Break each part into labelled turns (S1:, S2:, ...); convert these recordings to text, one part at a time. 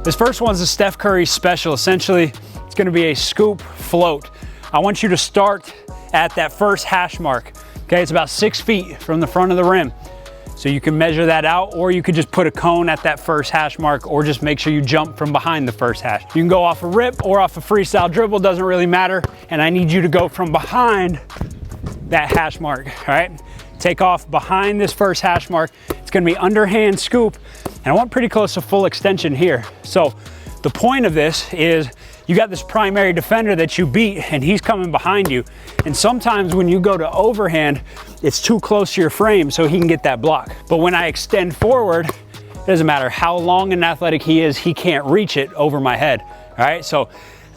S1: This first one's a Steph Curry special. Essentially, it's gonna be a scoop float. I want you to start at that first hash mark. Okay, it's about 6 feet from the front of the rim. So you can measure that out, or you could just put a cone at that first hash mark, or just make sure you jump from behind the first hash. You can go off a rip or off a freestyle dribble, doesn't really matter. And I need you to go from behind that hash mark, all right? Take off behind this first hash mark. It's gonna be underhand scoop, and I want pretty close to full extension here. So the point of this is you got this primary defender that you beat, and he's coming behind you. And sometimes when you go to overhand, it's too close to your frame so he can get that block. But when I extend forward, it doesn't matter how long and athletic he is, he can't reach it over my head, all right? So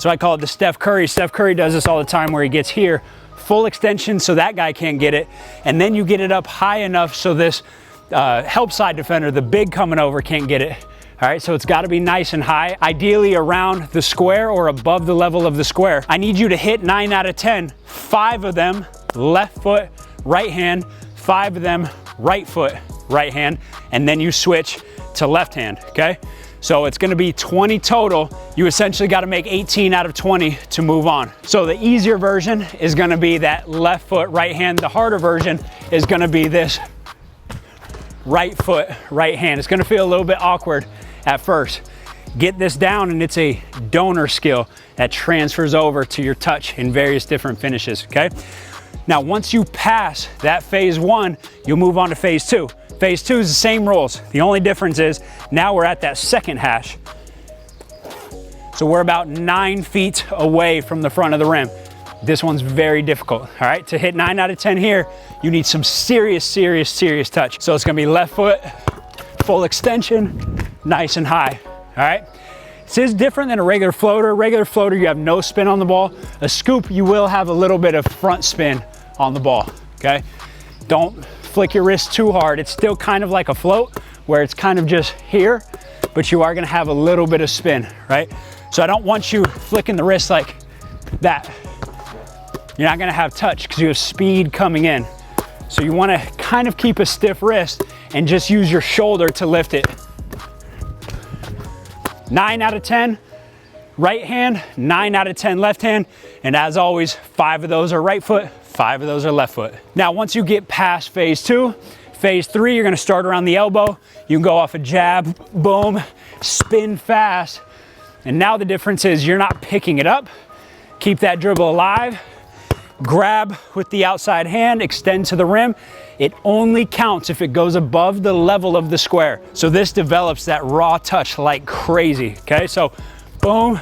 S1: I call it the Steph Curry. Steph Curry does this all the time where he gets here, full extension so that guy can't get it, and then you get it up high enough so this help side defender, the big coming over, can't get it. All right, so it's gotta be nice and high, ideally around the square or above the level of the square. I need you to hit 9 out of 10, 5 of them left foot, right hand, 5 of them right foot, right hand, and then you switch to left hand, okay? So it's gonna be 20 total. You essentially gotta make 18 out of 20 to move on. So the easier version is gonna be that left foot, right hand. The harder version is gonna be this right foot, right hand. It's gonna feel a little bit awkward at first. Get this down, and it's a donor skill that transfers over to your touch in various different finishes, okay? Now, once you pass that phase 1, you'll move on to phase 2. Phase 2 is the same rules. The only difference is now we're at that second hash. So we're about 9 feet away from the front of the rim. This one's very difficult, all right? To hit 9 out of 10 here, you need some serious touch. So it's gonna be left foot, full extension, nice and high, all right? This is different than a regular floater. Regular floater, you have no spin on the ball. A scoop, you will have a little bit of front spin on the ball, okay? Don't flick your wrist too hard. It's still kind of like a float where it's kind of just here, but you are gonna have a little bit of spin, right? So I don't want you flicking the wrist like that. You're not gonna have touch because you have speed coming in. So you wanna kind of keep a stiff wrist and just use your shoulder to lift it. 9 out of 10 right hand, 9 out of 10 left hand, and as always, 5 of those are right foot, 5 of those are left foot. Now, once you get past phase 2, phase 3, you're gonna start around the elbow. You can go off a jab, boom, spin fast, and now the difference is you're not picking it up. Keep that dribble alive. Grab with the outside hand, extend to the rim. It only counts if it goes above the level of the square. So this develops that raw touch like crazy, okay? So boom,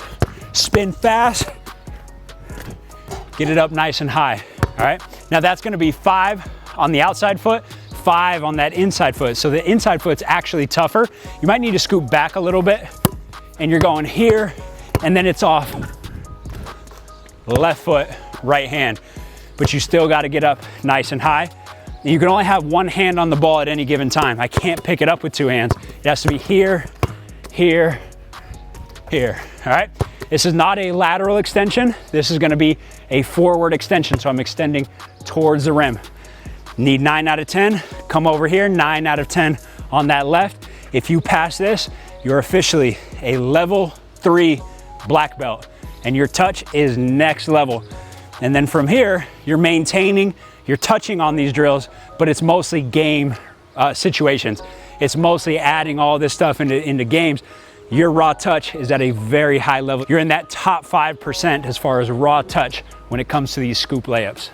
S1: spin fast, get it up nice and high, all right? Now that's gonna be 5 on the outside foot, 5 on that inside foot. So the inside foot's actually tougher. You might need to scoop back a little bit, and you're going here, and then it's off left foot, right hand, but you still got to get up nice and high. You can only have one hand on the ball at any given time. I can't pick it up with 2 hands. It has to be here, here, here, all right? This is not a lateral extension. This is gonna be a forward extension, so I'm extending towards the rim. Need 9 out of 10, come over here, 9 out of 10 on that left. If you pass this, you're officially a level 3 black belt, and your touch is next level. And then from here, you're maintaining, you're touching on these drills, but it's mostly game situations. It's mostly adding all this stuff into games. Your raw touch is at a very high level. You're in that top 5% as far as raw touch when it comes to these scoop layups.